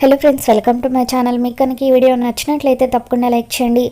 Hello friends, welcome to my channel. మీకు కనుక ఈ వీడియో నచ్చినట్లయితే తప్పకుండా లైక్ చేయండి.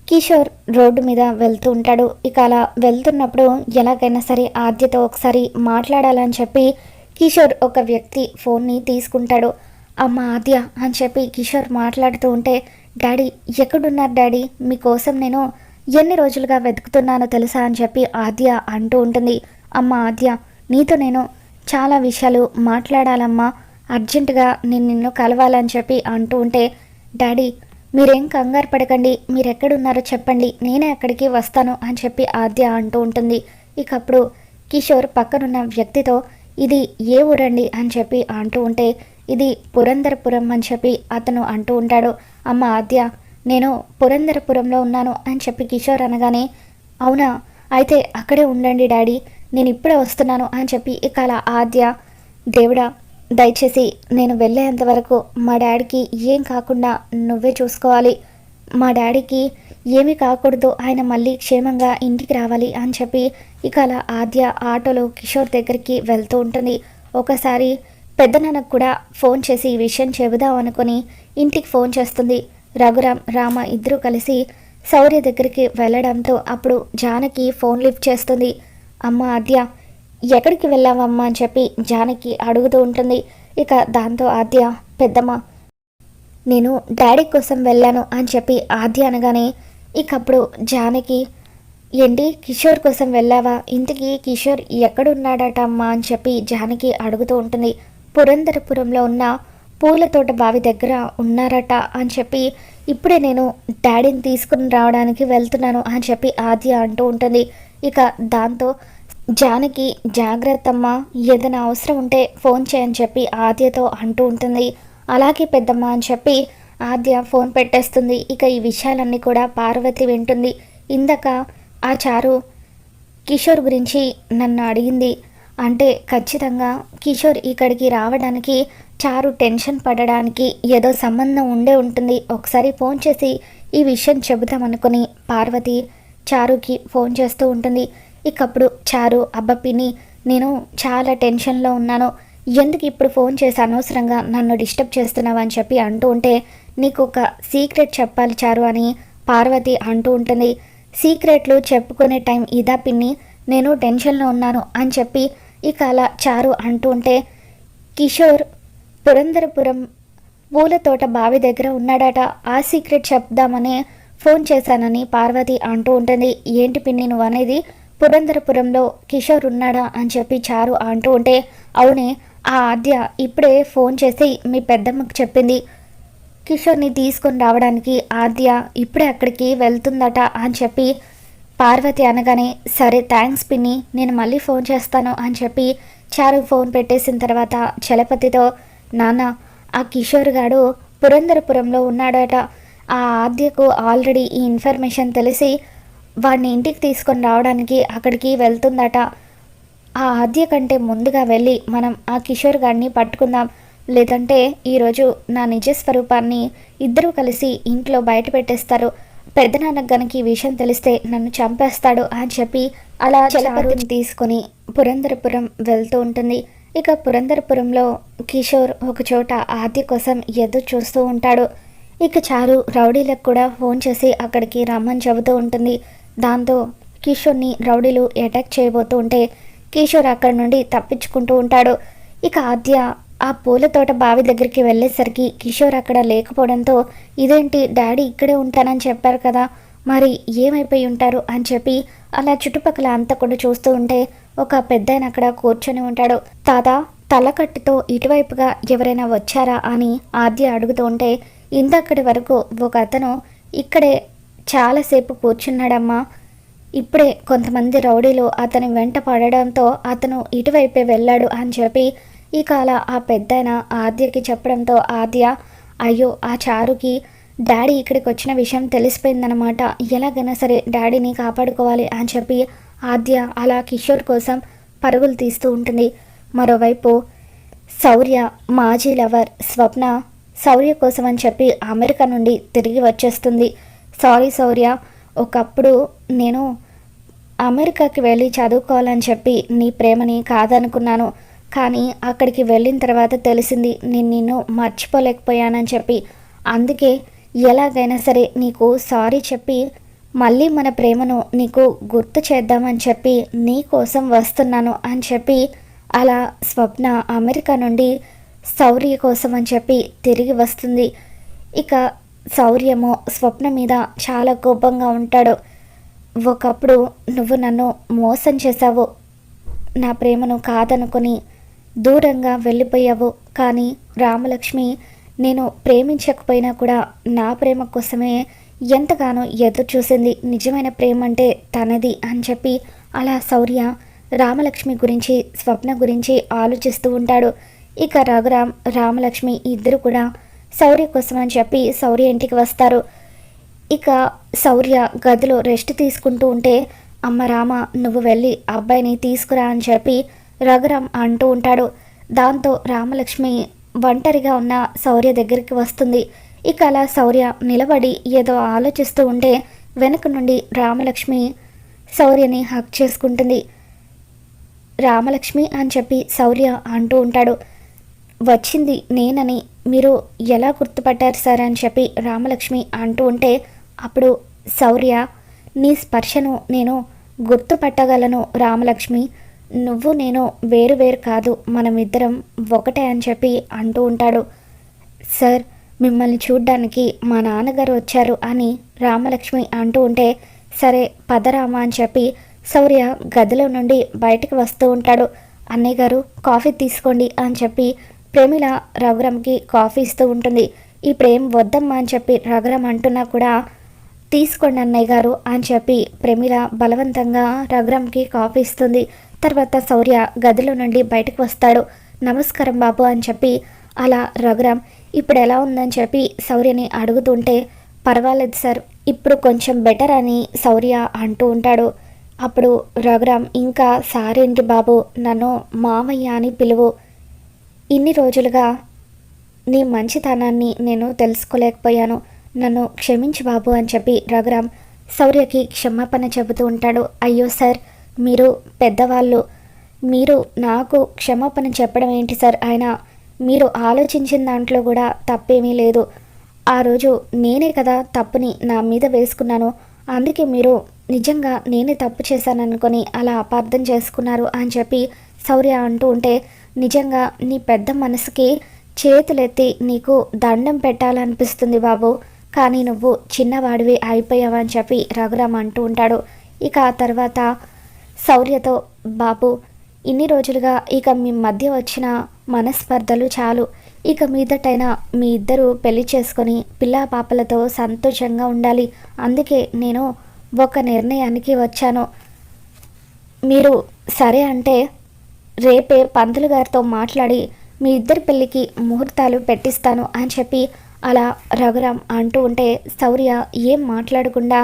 కిషోర్ రోడ్డు మీద వెళ్తూ ఉంటాడు. ఇక అలా వెళ్తున్నప్పుడు ఎలాగైనా సరే ఆద్యతో ఒకసారి మాట్లాడాలని చెప్పి కిషోర్ ఒక వ్యక్తి ఫోన్ని తీసుకుంటాడు. అమ్మ ఆద్య అని చెప్పి కిషోర్ మాట్లాడుతూ ఉంటే, డాడీ ఎక్కడున్నారు డాడీ, మీకోసం నేను ఎన్ని రోజులుగా వెతుకుతున్నానో తెలుసా అని చెప్పి ఆద్య అంటూ ఉంటుంది. అమ్మ ఆద్య, నీతో నేను చాలా విషయాలు మాట్లాడాలమ్మా, అర్జెంటుగా నేను నిన్ను కలవాలని చెప్పి అంటూ ఉంటే, డాడీ మీరేం కంగారు పడకండి, మీరు ఎక్కడున్నారో చెప్పండి, నేనే అక్కడికి వస్తాను అని చెప్పి ఆద్య అంటూ ఉంటుంది. ఇక అప్పుడు కిషోర్ పక్కనున్న వ్యక్తితో, ఇది ఏ ఊరండి అని చెప్పి అంటూ ఉంటే, ఇది పురంధరపురం అని చెప్పి అతను అంటూ ఉంటాడు. అమ్మ ఆద్య, నేను పురంధరపురంలో ఉన్నాను అని చెప్పి కిషోర్ అనగానే, అవునా అయితే అక్కడే ఉండండి డాడీ, నేను ఇప్పుడే వస్తున్నాను అని చెప్పి ఇక అలా ఆద్య, దేవుడా దయచేసి నేను వెళ్ళేంత వరకు మా డాడీకి ఏం కాకుండా నువ్వే చూసుకోవాలి, మా డాడీకి ఏమీ కాకూడదు, ఆయన మళ్ళీ క్షేమంగా ఇంటికి రావాలి అని చెప్పి ఇక అలా ఆద్య ఆటోలో కిషోర్ దగ్గరికి వెళ్తూ ఉంటుంది. ఒకసారి పెద్దనాన్నకు కూడా ఫోన్ చేసి ఈ విషయం చెబుదాం అనుకుని ఇంటికి ఫోన్ చేస్తుంది. రఘురామ్ రామ ఇద్దరూ కలిసి శౌర్య దగ్గరికి వెళ్ళడంతో అప్పుడు జానకి ఫోన్ లిఫ్ట్ చేస్తుంది. అమ్మ ఆద్య ఎక్కడికి వెళ్ళావమ్మా అని చెప్పి జానకి అడుగుతూ ఉంటుంది. ఇక దాంతో ఆద్య, పెద్దమ్మ నేను డాడీ కోసం వెళ్ళాను అని చెప్పి ఆద్య అనగానే ఇకప్పుడు జానకి, ఏంటి కిషోర్ కోసం వెళ్ళావా, ఇంతకీ కిషోర్ ఎక్కడున్నాడట అమ్మా అని చెప్పి జానకి అడుగుతూ ఉంటుంది. పురంధరపురంలో ఉన్న పూల తోట బావి దగ్గర ఉన్నారట అని చెప్పి ఇప్పుడే నేను డాడీని తీసుకుని రావడానికి వెళ్తున్నాను అని చెప్పి ఆద్య అంటూ ఉంటుంది. ఇక దాంతో జానకి, జాగ్రత్తమ్మ, ఏదైనా అవసరం ఉంటే ఫోన్ చేయని చెప్పి ఆద్యతో అంటూ ఉంటుంది. అలాగే పెద్దమ్మ అని చెప్పి ఆద్య ఫోన్ పెట్టేస్తుంది. ఇక ఈ విషయాలన్నీ కూడా పార్వతి వింటుంది. ఇందాక ఆ చారు కిషోర్ గురించి నన్ను అడిగింది, అంటే ఖచ్చితంగా కిషోర్ ఇక్కడికి రావడానికి చారు టెన్షన్ పడడానికి ఏదో సంబంధం ఉండే ఉంటుంది, ఒకసారి ఫోన్ చేసి ఈ విషయం చెబుతామనుకుని పార్వతి చారుకి ఫోన్ చేస్తూ ఉంటుంది. ఇకప్పుడు చారు, అబ్బపిని నేను చాలా టెన్షన్లో ఉన్నాను, ఎందుకు ఇప్పుడు ఫోన్ చేసి అనవసరంగా నన్ను డిస్టర్బ్ చేస్తున్నావు అని చెప్పి అంటూ ఉంటే, నీకు ఒక సీక్రెట్ చెప్పాలి చారు అని పార్వతి అంటూ ఉంటుంది. సీక్రెట్లు చెప్పుకునే టైం ఇదా పిన్ని, నేను టెన్షన్లో ఉన్నాను అని చెప్పి ఇక అలా చారు అంటూ ఉంటే, కిషోర్ పురంధరపురం పూల తోట బావి దగ్గర ఉన్నాడట, ఆ సీక్రెట్ చెప్దామనే ఫోన్ చేశానని పార్వతి అంటూ ఉంటుంది. ఏంటి పిన్ని నువ్వు అనేది, పురంధరపురంలో కిషోర్ ఉన్నాడా అని చెప్పి చారు అంటూ ఉంటే, అవునే ఆ ఆద్య ఇప్పుడే ఫోన్ చేసి మీ పెద్దమ్మకు చెప్పింది, కిషోర్ని తీసుకొని రావడానికి ఆద్య ఇప్పుడే అక్కడికి వెళ్తుందట అని చెప్పి పార్వతి అనగానే, సరే థ్యాంక్స్ పిన్ని, నేను మళ్ళీ ఫోన్ చేస్తాను అని చెప్పి చారు ఫోన్ పెట్టేసిన తర్వాత చలపతితో, నాన్న ఆ కిషోర్ గాడు పురంధరపురంలో ఉన్నాడట, ఆ ఆద్యకు ఆల్రెడీ ఈ ఇన్ఫర్మేషన్ తెలిసి వాడిని ఇంటికి తీసుకొని రావడానికి అక్కడికి వెళ్తుందట, ఆ ఆద్య కంటే ముందుగా వెళ్ళి మనం ఆ కిషోర్ గాడిని పట్టుకుందాం, లేదంటే ఈరోజు నా నిజ స్వరూపాన్ని ఇద్దరూ కలిసి ఇంట్లో బయట పెట్టేస్తారు, పెద్దనాన్నకు గనక ఈ విషయం తెలిస్తే నన్ను చంపేస్తాడు అని చెప్పి అలా చలపతిని తీసుకొని పురంధరపురం వెళ్తూ ఉంటుంది. ఇక పురంధరపురంలో కిషోర్ ఒకచోట ఆద్య కోసం ఎదురు చూస్తూ ఉంటాడు. ఇక చారు రౌడీలకు కూడా ఫోన్ చేసి అక్కడికి రమ్మని చెబుతూ ఉంటుంది. దాంతో కిషోర్ని రౌడీలు అటాక్ చేయబోతూ ఉంటే కిషోర్ అక్కడి నుండి తప్పించుకుంటూ ఉంటాడు. ఇక ఆద్య ఆ పూల తోట బావి దగ్గరికి వెళ్ళేసరికి కిషోర్ అక్కడ లేకపోవడంతో, ఇదేంటి డాడీ ఇక్కడే ఉంటానని చెప్పారు కదా, మరి ఏమైపోయి ఉంటారు అని చెప్పి అలా చుట్టుపక్కల అంతా కూడా చూస్తూ ఉంటే ఒక పెద్దాయన అక్కడ కూర్చొని ఉంటాడు. తాత తలకట్టుతో ఇటువైపుగా ఎవరైనా వచ్చారా అని ఆద్య అడుగుతూ ఉంటే, ఇందక్కడి వరకు ఒక అతను ఇక్కడే చాలాసేపు కూర్చున్నాడమ్మా, ఇప్పుడే కొంతమంది రౌడీలు అతని వెంట పడడంతో అతను ఇటువైపే వెళ్ళాడు అని చెప్పి ఇక అలా ఆ పెద్దాయన ఆద్యకి చెప్పడంతో ఆద్య, అయ్యో ఆ చారుకి డాడీ ఇక్కడికి వచ్చిన విషయం తెలిసిపోయిందనమాట, ఎలాగైనా సరే డాడీని కాపాడుకోవాలి అని చెప్పి ఆద్య అలా కిషోర్ కోసం పరుగులు తీస్తూ ఉంటుంది. మరోవైపు శౌర్య మాజీ లవర్ స్వప్న శౌర్య కోసం అని చెప్పి అమెరికా నుండి తిరిగి వచ్చేస్తుంది. సారీ శౌర్య, ఒకప్పుడు నేను అమెరికాకి వెళ్ళి చదువుకోవాలని చెప్పి నీ ప్రేమని కాదనుకున్నాను, కానీ అక్కడికి వెళ్ళిన తర్వాత తెలిసింది నేను నిన్ను మర్చిపోలేకపోయానని చెప్పి. అందుకే ఎలాగైనా సరే నీకు సారీ చెప్పి మళ్ళీ మన ప్రేమను నీకు గుర్తు చేద్దామని చెప్పి నీ కోసం వస్తున్నాను అని చెప్పి అలా స్వప్న అమెరికా నుండి శౌర్య కోసం అని చెప్పి తిరిగి వస్తుంది. ఇక శౌర్యము స్వప్న మీద చాలా కోపంగా ఉంటాడు. ఒకప్పుడు నువ్వు నన్ను మోసం చేశావు, నా ప్రేమను కాదనుకొని దూరంగా వెళ్ళిపోయావు. కానీ రామలక్ష్మి నేను ప్రేమించకపోయినా కూడా నా ప్రేమ కోసమే ఎంతగానో ఎదురు చూసింది. నిజమైన ప్రేమ అంటే తనది అని చెప్పి అలా శౌర్య రామలక్ష్మి గురించి స్వప్న గురించి ఆలోచిస్తూ ఉంటాడు. ఇక రఘురామ్ రామలక్ష్మి ఇద్దరు కూడా శౌర్య కోసం అని చెప్పి శౌర్య ఇంటికి వస్తారు. ఇక శౌర్య గదిలో రెస్ట్ తీసుకుంటూ ఉంటే అమ్మ రామ నువ్వు వెళ్ళి అబ్బాయిని తీసుకురా అని చెప్పి రఘురామ్ అంటూ ఉంటాడు. దాంతో రామలక్ష్మి ఒంటరిగా ఉన్న శౌర్య దగ్గరికి వస్తుంది. ఇక అలా శౌర్య నిలబడి ఏదో ఆలోచిస్తూ ఉంటే వెనక నుండి రామలక్ష్మి శౌర్యని హక్ చేసుకుంటుంది. రామలక్ష్మి అని చెప్పి శౌర్య అంటూ ఉంటాడు. వచ్చింది నేనని మీరు ఎలా గుర్తుపట్టారు సార్ అని చెప్పి రామలక్ష్మి అంటూ ఉంటే అప్పుడు శౌర్య నీ స్పర్శను నేను గుర్తుపట్టగలను రామలక్ష్మి, నువ్వు నేను వేరు వేరు కాదు, మనమిద్దరం ఒకటే అని చెప్పి అంటూ ఉంటాడు. సార్ మిమ్మల్ని చూడ్డానికి మా నాన్నగారు వచ్చారు అని రామలక్ష్మి అంటూ ఉంటే సరే పదరామా అని చెప్పి శౌర్య గదిలో నుండి బయటకు వస్తూ ఉంటాడు. అన్నయ్య గారు కాఫీ తీసుకోండి అని చెప్పి ప్రేమిల రఘురామ్కి కాఫీ ఇస్తూ ఉంటుంది. ఈ ప్రేమ్ వద్దమ్మా అని చెప్పి రఘురామ్ అంటున్నా కూడా తీసుకోండి అన్నయ్య గారు అని చెప్పి ప్రేమిల బలవంతంగా రఘురామ్కి కాఫీ ఇస్తుంది. తర్వాత శౌర్య గదిలో నుండి బయటకు వస్తాడు. నమస్కారం బాబు అని చెప్పి అలా రఘురామ్ ఇప్పుడు ఎలా ఉందని చెప్పి శౌర్యని అడుగుతుంటే పర్వాలేదు సార్ ఇప్పుడు కొంచెం బెటర్ అని శౌర్య అంటూ ఉంటాడు. అప్పుడు రఘురామ్ ఇంకా సారేంటి బాబు నన్ను మామయ్య అని పిలువు, ఇన్ని రోజులుగా నీ మంచితనాన్ని నేను తెలుసుకోలేకపోయాను, నన్ను క్షమించు బాబు అని చెప్పి రఘురామ్ శౌర్యకి క్షమాపణ చెబుతూ ఉంటాడు. అయ్యో సార్ మీరు పెద్దవాళ్ళు, మీరు నాకు క్షమాపణ చెప్పడం ఏంటి సార్, అయినా మీరు ఆలోచించిన దాంట్లో కూడా తప్పేమీ లేదు, ఆ రోజు నేనే కదా తప్పుని నా మీద వేసుకున్నాను, అందుకే మీరు నిజంగా నేనే తప్పు చేశాననుకొని అలా అపార్థం చేసుకున్నారు అని చెప్పి శౌర్య అంటూ ఉంటే నిజంగా నీ పెద్ద మనసుకి చేతులెత్తి నీకు దండం పెట్టాలనిపిస్తుంది బాబు, కానీ నువ్వు చిన్నవాడివి అయిపోయావని చెప్పి రఘురామ్ అంటూ ఉంటాడు. ఇక ఆ తర్వాత శౌర్యతో బాబు ఇన్ని రోజులుగా ఇక మీ మధ్య వచ్చిన మనస్పర్ధలు చాలు, ఇక మీదటైనా మీ ఇద్దరు పెళ్లి చేసుకొని పిల్లా పాపలతో సంతోషంగా ఉండాలి, అందుకే నేను ఒక నిర్ణయానికి వచ్చాను, మీరు సరే అంటే రేపే పంతులు గారితో మాట్లాడి మీ ఇద్దరి పెళ్ళికి ముహూర్తాలు పెట్టిస్తాను అని చెప్పి అలా రఘురామ్ అంటూ ఉంటే శౌర్య ఏం మాట్లాడకుండా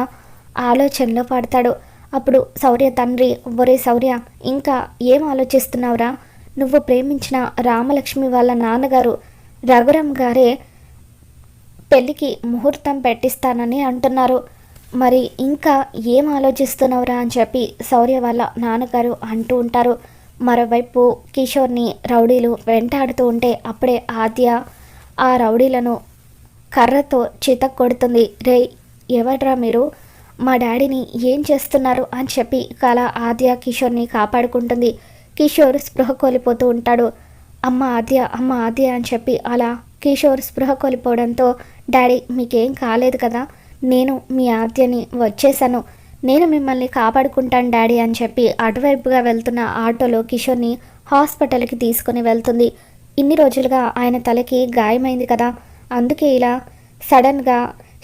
ఆలోచనలో పడతాడు. అప్పుడు శౌర్య తండ్రి ఒరే శౌర్య ఇంకా ఏం ఆలోచిస్తున్నావురా, నువ్వు ప్రేమించిన రామలక్ష్మి వాళ్ళ నాన్నగారు రఘురామ్ గారే పెళ్ళికి ముహూర్తం పెట్టిస్తానని అంటున్నారు, మరి ఇంకా ఏం ఆలోచిస్తున్నావురా అని చెప్పి శౌర్య వాళ్ళ నాన్నగారు అంటూ ఉంటారు. మరోవైపు కిషోర్ని రౌడీలు వెంటాడుతూ ఉంటే అప్పుడే ఆద్య ఆ రౌడీలను కర్రతో చితక్కొడుతుంది. రే ఎవడ్రా మీరు, మా డాడీని ఏం చేస్తున్నారు అని చెప్పి కళ ఆద్య కిషోర్ని కాపాడుకుంటుంది. కిషోర్ స్పృహ కోల్పోతూ ఉంటాడు. అమ్మ ఆద్య అని చెప్పి అలా కిషోర్ స్పృహ కోల్పోవడంతో డాడీ మీకేం కాలేదు కదా, నేను మీ ఆద్యని వచ్చేసాను, నేను మిమ్మల్ని కాపాడుకుంటాను డాడీ అని చెప్పి అటువైపుగా వెళ్తున్న ఆటోలో కిషోర్ని హాస్పిటల్కి తీసుకుని వెళ్తుంది. ఇన్ని రోజులుగా ఆయన తలకి గాయమైంది కదా, అందుకే ఇలా సడన్గా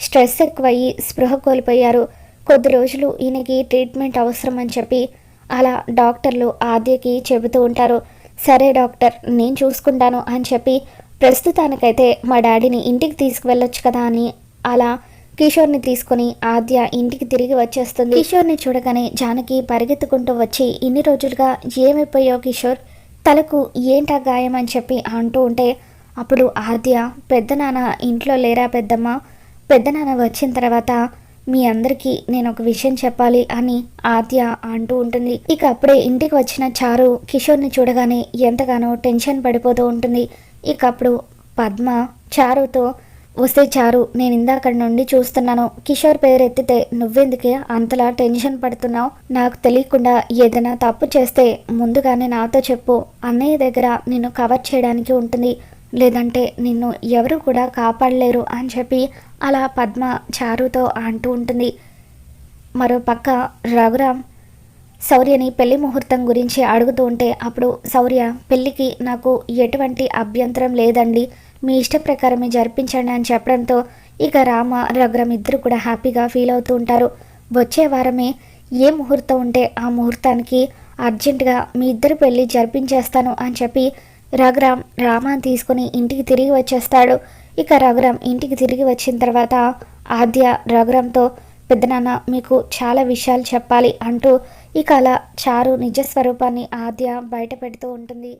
స్ట్రెస్ ఎక్కువయ్యి స్పృహ కోల్పోయారు, కొద్ది రోజులు ఈయనకి ట్రీట్మెంట్ అవసరం అని చెప్పి అలా డాక్టర్లు ఆద్యకి చెబుతూ ఉంటారు. సరే డాక్టర్ నేను చూసుకుంటాను అని చెప్పి ప్రస్తుతానికైతే మా డాడీని ఇంటికి తీసుకువెళ్ళొచ్చు కదా అని అలా కిషోర్ని తీసుకుని ఆద్య ఇంటికి తిరిగి వచ్చేస్తుంది. కిషోర్ని చూడగానే జానకి పరిగెత్తుకుంటూ వచ్చి ఇన్ని రోజులుగా ఏమైపోయావు కిషోర్, తలకు ఏంటా గాయం అని చెప్పి అంటూ ఉంటే అప్పుడు ఆద్య పెద్దనాన్న ఇంట్లో లేరా పెద్దమ్మ, పెద్దనాన్న వచ్చిన తర్వాత మీ అందరికీ నేను ఒక విషయం చెప్పాలి అని ఆద్య అంటూ ఉంటుంది. ఇక అప్పుడే ఇంటికి వచ్చిన చారు కిషోర్ని చూడగానే ఎంతగానో టెన్షన్ పడిపోతూ ఉంటుంది. ఇక అప్పుడు పద్మ చారుతో, వస్తే చారు, నేను ఇందాక నుండి చూస్తున్నాను, కిషోర్ పేరు ఎత్తితే నువ్వెందుకే అంతలా టెన్షన్ పడుతున్నావు? నాకు తెలియకుండా ఏదైనా తప్పు చేస్తే ముందుగానే నాతో చెప్పు, అన్నయ్య దగ్గర నిన్ను కవర్ చేయడానికి ఉంటుంది, లేదంటే నిన్ను ఎవరు కూడా కాపాడలేరు అని చెప్పి అలా పద్మ చారుతో అంటూ ఉంటుంది. మరోపక్క రఘురామ్ శౌర్యని పెళ్లి ముహూర్తం గురించి అడుగుతూ ఉంటే అప్పుడు శౌర్య, పెళ్ళికి నాకు ఎటువంటి అభ్యంతరం లేదండి, మీ ఇష్ట ప్రకారమే జరిపించండి అని చెప్పడంతో ఇక రామ రఘురామ్ ఇద్దరు కూడా హ్యాపీగా ఫీల్ అవుతూ ఉంటారు. వచ్చే వారమే ఏ ముహూర్తం ఉంటే ఆ ముహూర్తానికి అర్జెంటుగా మీ ఇద్దరు పెళ్ళి జరిపించేస్తాను అని చెప్పి రఘురామ్ రామాని తీసుకుని ఇంటికి తిరిగి వచ్చేస్తాడు. ఇక రఘురామ్ ఇంటికి తిరిగి వచ్చిన తర్వాత ఆద్య రఘురామ్తో, పెద్దనాన్న మీకు చాలా విషయాలు చెప్పాలి అంటూ ఇక అలా చారు నిజస్వరూపాన్ని ఆద్య బయట పెడుతూ ఉంటుంది.